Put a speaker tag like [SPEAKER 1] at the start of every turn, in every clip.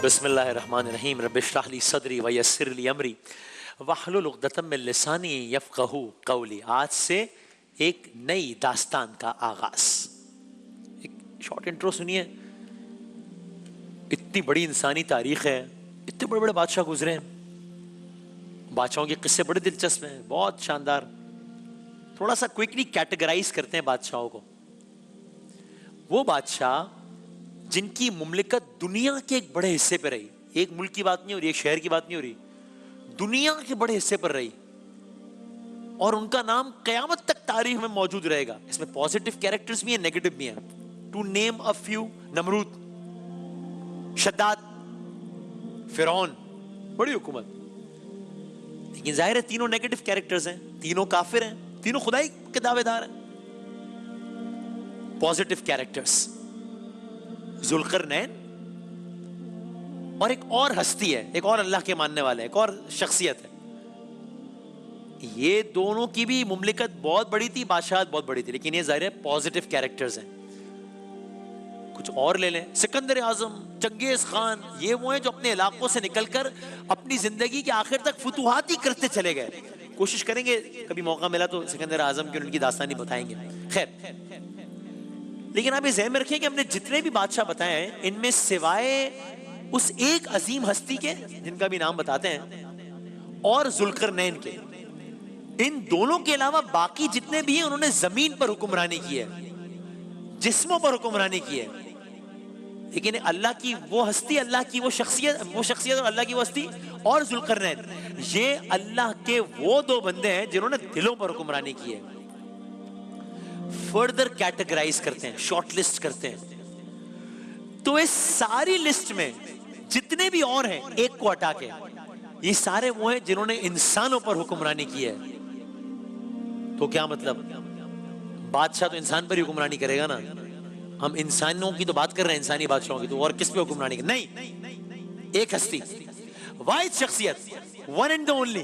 [SPEAKER 1] بسم اللہ الرحمن الرحیم رب اشرح لی صدری ویسر لی امری واحلل عقدۃ من لسانی یفقہوا قولی۔ آج سے ایک نئی داستان کا آغاز۔ ایک شارٹ انٹرو سنیے۔ اتنی بڑی انسانی تاریخ ہے، اتنے بڑے بڑے بادشاہ گزرے ہیں، بادشاہوں کے قصے بڑے دلچسپ ہیں، بہت شاندار۔ تھوڑا سا کوئکلی کیٹیگرائز کرتے ہیں بادشاہوں کو۔ وہ بادشاہ جن کی مملکت دنیا کے ایک بڑے حصے پہ رہی، ایک ملک کی بات نہیں ہو رہی، ایک شہر کی بات نہیں ہو رہی، دنیا کے بڑے حصے پر رہی، اور ان کا نام قیامت تک تاریخ میں موجود رہے گا۔ اس میں پازیٹیو کیریکٹرز بھی ہیں، نیگیٹو بھی ہیں۔ ٹو نیم اے فیو: نمرود، شداد، فرعون، بڑی حکومت۔ لیکن ظاہر ہے تینوں نیگیٹو کیریکٹرز ہیں، تینوں کافر ہیں، تینوں خدائی کے دعوے دار ہیں۔ پازیٹیو کیریکٹرز: ذوالقرنین اور ایک اور ہستی ہے، ایک اور اللہ کے ماننے والے، ایک اور شخصیت ہے۔ یہ دونوں کی بھی مملکت بہت بڑی تھی، بادشاہت بہت بڑی تھی، لیکن یہ ظاہر ہے پازیٹیو کیریکٹرز ہیں۔ کچھ اور لے لیں، سکندر اعظم، چنگیز خان، یہ وہ ہیں جو اپنے علاقوں سے نکل کر اپنی زندگی کے آخر تک فتوحات ہی کرتے چلے گئے۔ کوشش کریں گے کبھی موقع ملا تو سکندر اعظم کی ان کی داستانی بتائیں گے۔ خیر، لیکن آپ یہ ذہن میں رکھیں کہ ہم نے جتنے بھی بادشاہ بتائے ہیں، ان میں سوائے اس ایک عظیم ہستی کے جن کا بھی نام بتاتے ہیں اور ذوالقرنین کے، ان دونوں کے علاوہ باقی جتنے بھی ہیں انہوں نے زمین پر حکمرانی کی ہے، جسموں پر حکمرانی کی ہے۔ لیکن اللہ کی وہ ہستی، اللہ کی وہ شخصیت اور اللہ کی وہ ہستی اور ذوالقرنین، یہ اللہ کے وہ دو بندے ہیں جنہوں نے دلوں پر حکمرانی کی ہے۔ فردر کیٹیگرائز کرتے ہیں، شارٹ لسٹ کرتے ہیں، تو اس ساری لسٹ میں جتنے بھی اور ہیں ایک کو ہٹا کے، یہ سارے وہ ہیں جنہوں نے انسانوں پر حکمرانی کی ہے۔ تو کیا مطلب؟ بادشاہ تو انسان پر ہی حکمرانی کرے گا نا۔ ہم انسانوں کی تو بات کر رہے ہیں، انسانی بادشاہوں کی، تو اور کس پہ حکمرانی کرے؟ نہیں، ایک ہستی، واحد شخصیت، ون اینڈ اونلی۔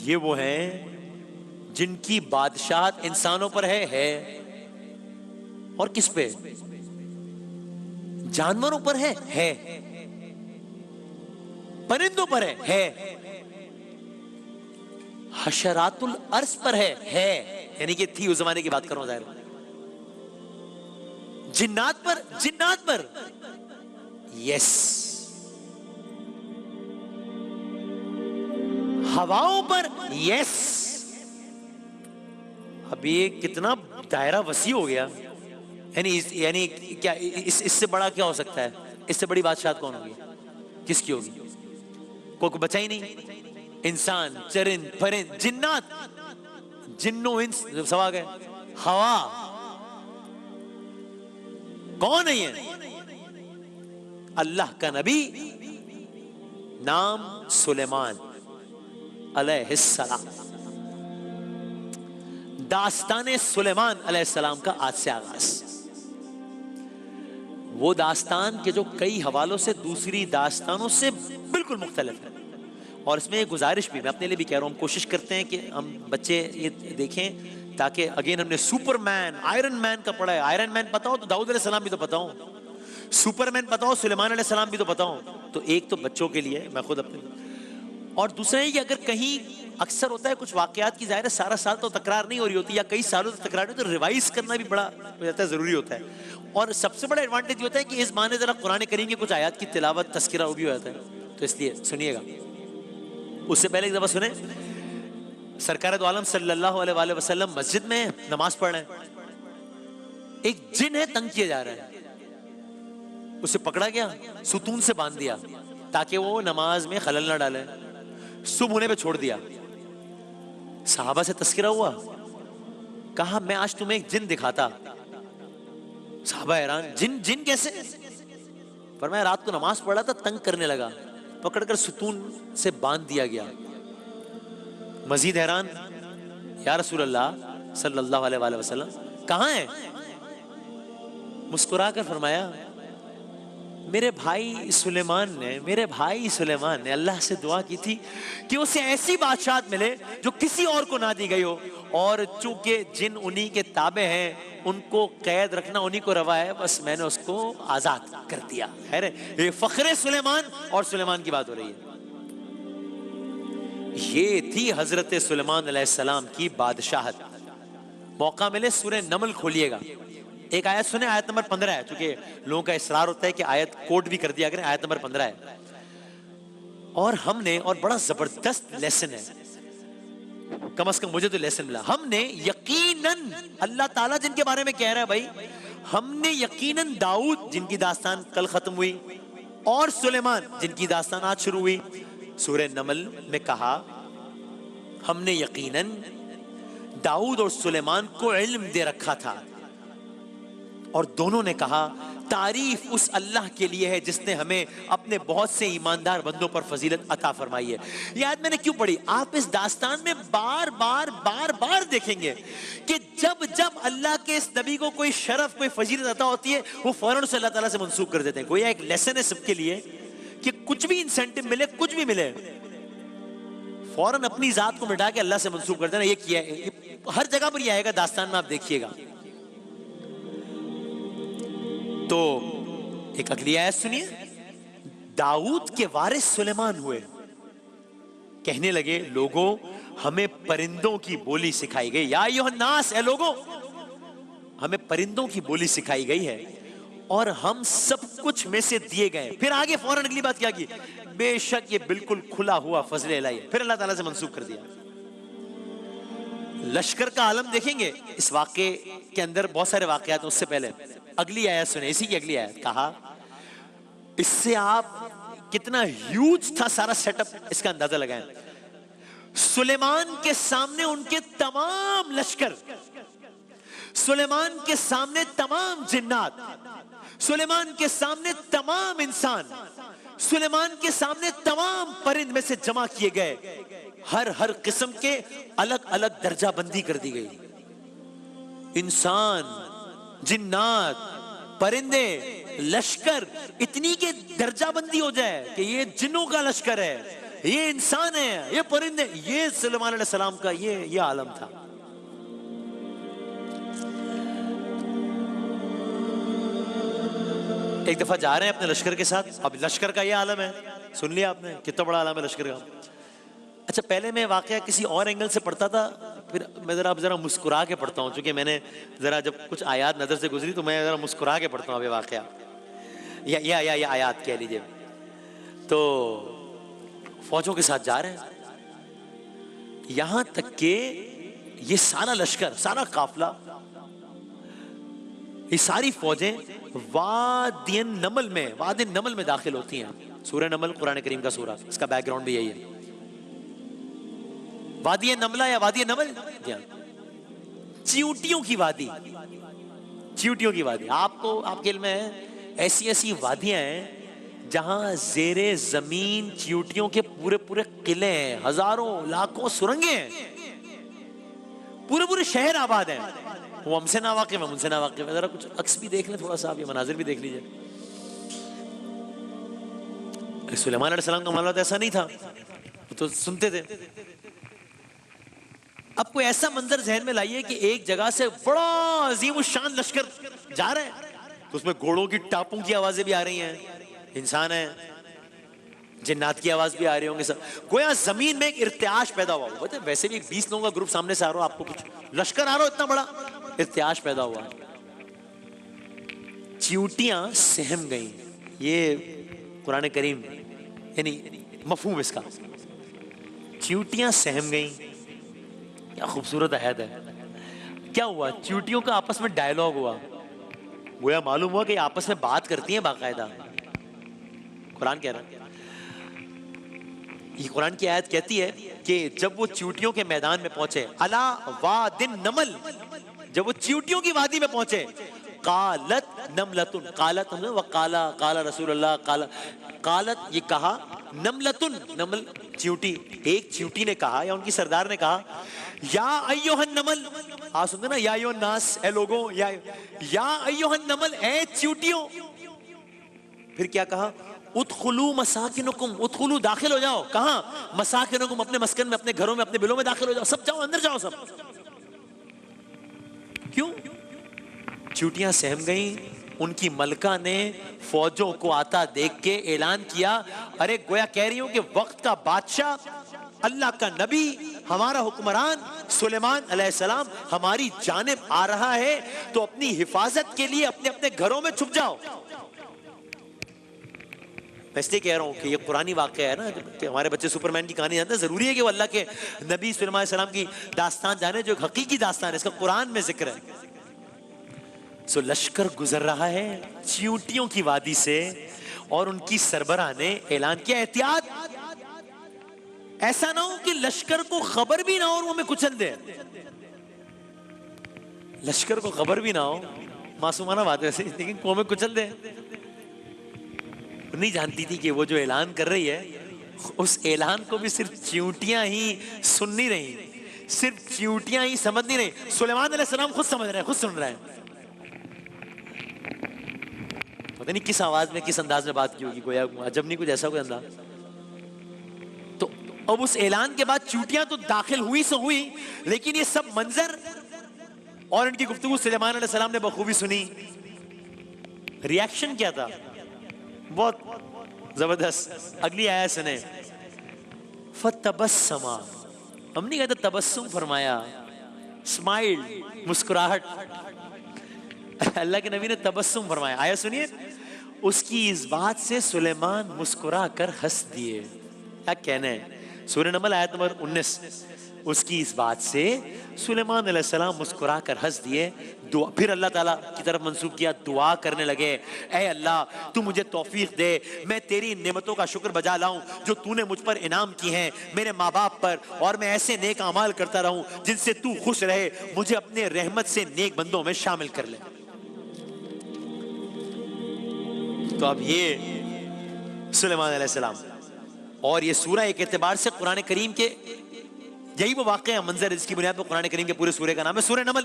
[SPEAKER 1] یہ وہ ہیں جن کی بادشاہت انسانوں پر ہے، اور کس پہ؟ جانوروں پر ہے، پرندوں پر ہے، حشرات الارض پر ہے، یعنی کہ تھی اس زمانے کی بات کر رہا ہوں، ظاہر جنات پر یس، ہواؤں پر یس۔ اب یہ کتنا دائرہ وسیع ہو گیا، یعنی کیا اس سے بڑا کیا ہو سکتا ہے؟ اس سے بڑی بادشاہت کون ہوگی؟ کس کی ہوگی؟ کوئی بچا ہی نہیں۔ انسان، چرند، پرند، جنات، جنو انس سب آ گئے، ہوا، کون ہے یہ؟ اللہ کا نبی، نام سلیمان علیہ السلام۔ داستان سلیمان علیہ السلام کا آج سے آغاز۔ وہ داستان کے جو کئی حوالوں سے دوسری داستانوں سے بالکل مختلف ہے، اور اس میں ایک گزارش بھی میں اپنے لیے بھی کہہ رہا ہوں، ہم کوشش کرتے ہیں کہ ہم بچے یہ دیکھیں، تاکہ اگین ہم نے سپر مین، آئرن مین کا پڑھا ہے، آئرن مین پتا ہو تو داؤد علیہ السلام بھی تو پتا ہو، سپر مین پتا ہو سلیمان علیہ السلام بھی تو پتا ہو۔ تو ایک تو بچوں کے لیے، میں خود اپنے، اور دوسرا یہ کہ اگر کہیں اکثر ہوتا ہے کچھ واقعات کی ظاہر ہے سارا سال تو تکرار نہیں ہو رہی ہوتی، یا کئی سالوں سے تکرار نہیں، تو ریوائز کرنا بھی بڑا ضروری ہوتا ہے۔ اور سب سے بڑا ایڈوانٹیج ہوتا ہے کہ اس معنی ذرا قرآن کریم کے کچھ آیات کی تلاوت، تذکرہ وہ بھی ہو جاتا ہے، تو اس لیے سنیے گا۔ اس سے پہلے ایک دفعہ سنیں، سرکار دو عالم صلی اللہ علیہ وآلہ وسلم مسجد میں نماز پڑھ رہے ہیں، ایک جن ہے تنگ کیا جا رہا ہے، اسے پکڑا گیا، ستون سے باندھ دیا تاکہ وہ نماز میں خلل نہ ڈالے، صبح ہونے پہ چھوڑ دیا۔ صحابہ سے تذکرہ ہوا، کہا میں آج تمہیں ایک جن دکھاتا۔ صحابہ حیران، جن کیسے؟ فرمایا رات کو نماز پڑھا تھا، تنگ کرنے لگا، پکڑ کر ستون سے باندھ دیا گیا۔ مزید حیران، یا رسول اللہ صلی اللہ علیہ وآلہ وسلم کہاں ہیں؟ مسکرا کر فرمایا میرے بھائی سلیمان نے اللہ سے دعا کی تھی کہ اسے ایسی بادشاہت ملے جو کسی اور کو نہ دی گئی ہو، اور چونکہ جن انہی کے تابع ہیں ان کو قید رکھنا انہی کو روا ہے، بس میں نے اس کو آزاد کر دیا. خیر ہے، یہ فخر سلیمان اور سلیمان کی بات ہو رہی ہے. یہ تھی حضرت سلیمان علیہ السلام کی بادشاہت. موقع ملے سورہ نمل کھولیے گا، ایک آیت سنیں، آیت نمبر 15 ہے. چونکہ لوگوں کا اصرار ہوتا ہے کہ آیت کوٹ بھی کر دیا کریں، آیت نمبر 15 ہے. اور ہم نے، اور بڑا زبردست لیسن ہے، کم از کم مجھے تو لیسن ملا، ہم نے یقیناً، اللہ تعالیٰ جن کے بارے میں کہہ رہا ہے بھائی، ہم نے یقیناً داؤد جن کی داستان کل ختم ہوئی اور سلیمان جن کی داستان آج شروع ہوئی، سورہ نمل میں کہا ہم نے یقیناً داؤد اور سلیمان کو علم دے رکھا تھا، اور دونوں نے کہا تعریف اس اللہ کے لیے ہے جس نے ہمیں اپنے بہت سے ایماندار بندوں پر فضیلت عطا فرمائی ہے. یہ آیت میں نے کیوں پڑھی؟ آپ اس داستان میں بار بار دیکھیں گے کہ جب اللہ کے اس نبی کو کوئی شرف، کوئی فضیلت عطا ہوتی ہے، وہ فوراً سے اللہ تعالیٰ سے منسوب کر دیتے ہیں. کوئی ایک لیسن ہے سب کے لیے کہ کچھ بھی انسینٹو ملے، کچھ بھی ملے، فوراً اپنی ذات کو مٹا کے اللہ سے منسوب کر دینا. یہ کیا ہے، ہر جگہ پر یہ آئے گا، داستان میں آپ دیکھیے گا. تو ایک اگلی آیت سنیے، داؤد کے وارث سلیمان ہوئے، کہنے لگے لوگوں ہمیں پرندوں کی بولی سکھائی گئی. یا ایھا الناس، اے لوگوں ہمیں پرندوں کی بولی سکھائی گئی ہے اور ہم سب کچھ میں سے دیے گئے. پھر آگے فوراً اگلی بات کیا کی، بے شک یہ بالکل کھلا ہوا فضل الہی ہے. پھر اللہ تعالیٰ سے منسوب کر دیا. لشکر کا عالم دیکھیں گے اس واقعے کے اندر، بہت سارے واقعات. اس سے پہلے اگلی آیت سنیں، اسی کی اگلی آیت، کہا اس سے آپ کتنا ہیوج تھا سارا سیٹ اپ، اس کا اندازہ لگائیں. سلیمان کے سامنے ان کے تمام لشکر، سلیمان کے سامنے تمام جنات، سلیمان کے سامنے تمام انسان، سلیمان کے سامنے تمام پرند میں سے جمع کیے گئے. ہر قسم کے الگ الگ درجہ بندی کر دی گئی. انسان، جنات، پرندے، لشکر، اتنی کہ درجہ بندی ہو جائے کہ یہ جنوں کا لشکر ہے، یہ انسان ہے، یہ پرندے. یہ سلیمان علیہ السلام کا یہ عالم تھا. ایک دفعہ جا رہے ہیں اپنے لشکر کے ساتھ، اب لشکر کا یہ عالم ہے، سن لیا آپ نے کتنا بڑا عالم ہے لشکر کا. اچھا پہلے میں واقعہ کسی اور اینگل سے پڑھتا تھا، پھر میں ذرا مسکرا کے پڑھتا ہوں، چونکہ میں نے ذرا جب کچھ آیات نظر سے گزری تو میں ذرا مسکرا کے پڑھتا ہوں اب یہ واقعہ یا آیات کہہ لیجیے. تو فوجوں کے ساتھ جا رہے ہیں، یہاں تک کہ یہ سارا لشکر، سارا قافلہ، یہ ساری فوجیں وادی النمل میں داخل ہوتی ہیں. سورہ نمل قرآن کریم کا سورہ، اس کا بیک گراؤنڈ بھی یہی ہے. وادی نملہ یا وادی نمل، چیوٹیوں کی وادی. چیوٹیوں کی وادی، آپ کے علم میں ہے ایسی وادیاں ہیں جہاں زیر زمین چیوٹیوں کے پورے قلعے ہیں، ہزاروں لاکھوں سرنگیں ہیں، پورے شہر آباد ہیں. وہ ہم سے نہ واقف ہے، ان سے نہ واقف ہے. ذرا کچھ عکس بھی دیکھ لیں، تھوڑا سا آپ یہ مناظر بھی دیکھ لیجئے. سلیمان علیہ السلام کا معاملہ ایسا نہیں تھا، وہ تو سنتے تھے. اب کوئی ایسا منظر ذہن میں لائیے کہ ایک جگہ سے بڑا عظیم الشان لشکر جا رہے ہیں، تو اس میں گھوڑوں کی ٹاپوں کی آوازیں بھی آ رہی ہیں، انسان ہیں، جنات کی آواز بھی آ رہی ہوں گے. سب گویا زمین میں ایک ارتعاش پیدا ہوا. ویسے بھی 20 لوگوں کا گروپ سامنے سے آ رہا ہو، آپ کو کچھ لشکر آ رہا ہو، اتنا بڑا ارتعاش پیدا ہوا. چیوٹیاں سہم گئیں. یہ قرآن کریم یعنی مفہوم اس کا، چیوٹیاں سہم گئیں. کیا خوبصورت آیت ہے. کیا ہوا؟ چیوٹیوں کا آپس میں ڈائیلاگ ہوا. گویا معلوم ہوا کہ آپس میں بات کرتی ہیں باقاعدہ. قرآن کہہ رہا ہے، یہ قرآن کی آیت کہتی ہے کہ جب وہ چیوٹیوں کے میدان میں پہنچے، الا واد النمل، جب وہ چیوٹیوں کی وادی میں پہنچے، قالت نملتن، قالت قال رسول اللہ، قالت یہ کہا، نملتن، نمل چیوٹی، ایک چیوٹی نے کہا یا ان کی سردار نے کہا، یا ایھا النمل، آپ سنتے نا یا ایھا الناس، اے لوگوں، یا ایھا النمل، اے چیوٹیوں، پھر کیا کہا؟ ادخلوا مساکنکم، ادخلوا داخل ہو جاؤ، کہاں؟ مساکنکم، اپنے مسکن میں، اپنے گھروں میں، اپنے بلوں میں داخل ہو جاؤ، سب جاؤ، اندر جاؤ سب۔ کیوں؟ چیونٹیاں سہم گئیں، ان کی ملکہ نے فوجوں کو آتا دیکھ کے اعلان کیا، ارے گویا کہہ رہی ہوں کہ وقت کا بادشاہ، اللہ کا نبی، ہمارا حکمران سلیمان علیہ السلام ہماری جانب آ رہا ہے، تو اپنی حفاظت کے لیے اپنے اپنے گھروں میں چھپ جاؤ۔ میں اس لیے کہہ رہا ہوں کہ یہ قرآنی واقعہ ہے نا، کہ ہمارے بچے سپرمین کی کہانی جانتے ہیں، ضروری ہے کہ وہ اللہ کے نبی سلیمان علیہ السلام کی داستان جانے، جو ایک حقیقی داستان ہے، اس کا قرآن میں ذکر ہے۔ سو لشکر گزر رہا ہے چیونٹیوں کی وادی سے، اور ان کی سربراہ نے اعلان کیا، احتیاط، ایسا نہ ہو کہ لشکر کو خبر بھی نہ ہو اور وہ ہمیں کچل دے۔ لشکر کو خبر بھی نہ ہو، معصومانہ بات ہے لیکن وہ ہمیں کچل دے۔ نہیں جانتی تھی کہ وہ جو اعلان کر رہی ہے، اس اعلان کو بھی صرف چیونٹیاں ہی سن نہیں رہی، صرف چیونٹیاں ہی سمجھ نہیں رہی، سلیمان علیہ السلام خود سمجھ رہے ہیں، خود سن رہے ہیں۔ پتہ نہیں کس آواز میں، کس انداز میں بات کی ہوگی، گویا عجب نہیں، کچھ ایسا کوئی انداز۔ تو اب اس اعلان کے بعد چیونٹیاں تو داخل ہوئی سو ہوئی، لیکن یہ سب منظر اور ان کی گفتگو سلیمان علیہ السلام نے بخوبی سنی۔ ریاکشن کیا تھا؟ بہت زبردست، اگلی آیت سنیں، فَتَبَسَّمَ، ہم نہیں کہتے تبسم فرمایا، اسمائل، مسکراہٹ، اللہ کے نبی نے تبسم فرمایا۔ آیت سنیے، اس کی اس بات سے سلیمان مسکرا کر ہنس دیے۔ کیا کہنا ہے؟ سورہ نمل آیت نمبر 19، اس کی اس بات سے سلیمان علیہ السلام مسکرا کر ہنس دیے۔ پھر اللہ تعالیٰ کی طرف منسوب کیا، دعا کرنے لگے، اے اللہ تو مجھے توفیق دے، میں تیری نعمتوں کا شکر بجا لاؤں جو تو نے مجھ پر انعام کی ہیں، میرے ماں باپ پر، اور میں ایسے نیک اعمال کرتا رہوں جن سے تو خوش رہے، مجھے اپنے رحمت سے نیک بندوں میں شامل کر لے۔ تو اب یہ سلیمان علیہ السلام، اور یہ سورہ ایک اعتبار سے قرآن کریم کے یہی وہ واقعہ منظر جس کی بنیاد پر قرآن کریم کے پورے سورے کا نام ہے سورہ نمل،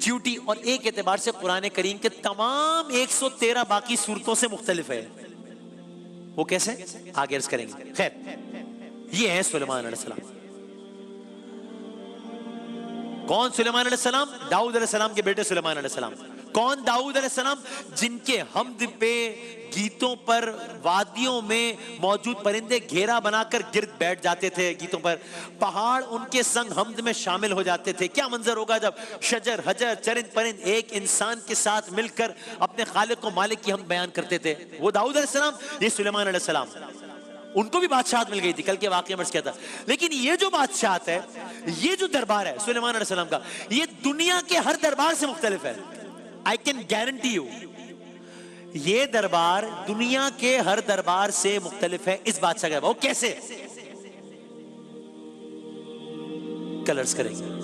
[SPEAKER 1] چیونٹی، اور ایک اعتبار سے قرآن کریم کے تمام 113 باقی صورتوں سے مختلف ہے۔ وہ کیسے؟ آگے عرض کریں گے۔ خیر، یہ ہے سلیمان علیہ السلام۔ کون سلیمان علیہ السلام؟ داؤد علیہ السلام کے بیٹے سلیمان علیہ السلام۔ کون داؤد علیہ السلام؟ جن کے حمد پہ، گیتوں پر، وادیوں میں موجود پرندے گھیرا بنا کر گرد بیٹھ جاتے تھے گیتوں پر، پہاڑ ان کے سنگ حمد میں شامل ہو جاتے تھے۔ کیا منظر ہوگا جب شجر، حجر، چرند پرند ایک انسان کے ساتھ مل کر اپنے خالق و مالک کی حمد بیان کرتے تھے۔ وہ داؤد علیہ السلام، یہ سلیمان علیہ السلام۔ ان کو بھی بادشاہت مل گئی تھی، کل کے واقعے میں کیا تھا، لیکن یہ جو بادشاہت ہے، یہ جو دربار ہے سلیمان علیہ السلام کا، یہ دنیا کے ہر دربار سے مختلف ہے۔ I can guarantee you، یہ دربار دنیا کے ہر دربار سے مختلف ہے۔ اس بادشاہ کا وہ کیسے؟ کلرز کریں گے۔